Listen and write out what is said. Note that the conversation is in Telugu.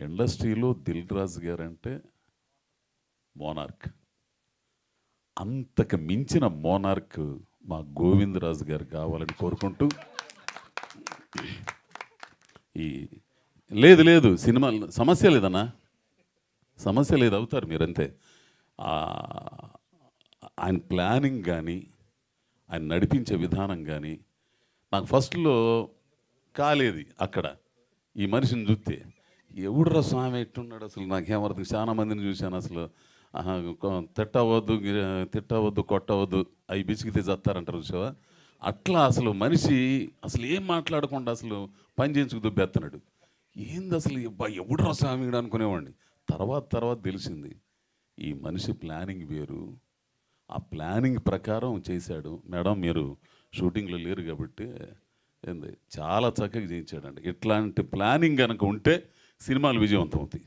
ఇండస్ట్రీలో దిల్ రాజు గారు అంటే మోనార్క్. అంతకు మించిన మోనార్క్ మా గోవిందరాజు గారు కావాలని కోరుకుంటూ, ఈ లేదు లేదు సినిమా సమస్య లేదన్నా, సమస్య లేదు, అవుతారు మీరంతే. ఆయన ప్లానింగ్ కానీ ఆయన నడిపించే విధానం కానీ నాకు ఫస్ట్లో కాలేదు. అక్కడ ఈ మనిషిని చూస్తే ఎవడురా స్వామి ఎట్టున్నాడు అసలు నాకేమర్థం. చాలా మందిని చూశాను అసలు, తిట్టవద్దు కొట్టవద్దు అవి బిసిగితే చస్తారంటారు చూసావా, అట్లా అసలు మనిషి అసలు ఏం మాట్లాడకుండా అసలు పని చేయించుకు దుబ్బెత్తన్నాడు. ఏంది అసలు ఎవడురా స్వామి అనుకునేవాడిని. తర్వాత తెలిసింది ఈ మనిషి ప్లానింగ్ వేరు, ఆ ప్లానింగ్ ప్రకారం చేశాడు. మేడం మీరు షూటింగ్లో లేరు కాబట్టి ఏంది చాలా చక్కగా చేయించాడండి. ఇట్లాంటి ప్లానింగ్ కనుక ఉంటే సినిమాలు విజయవంతం అవుతాయి.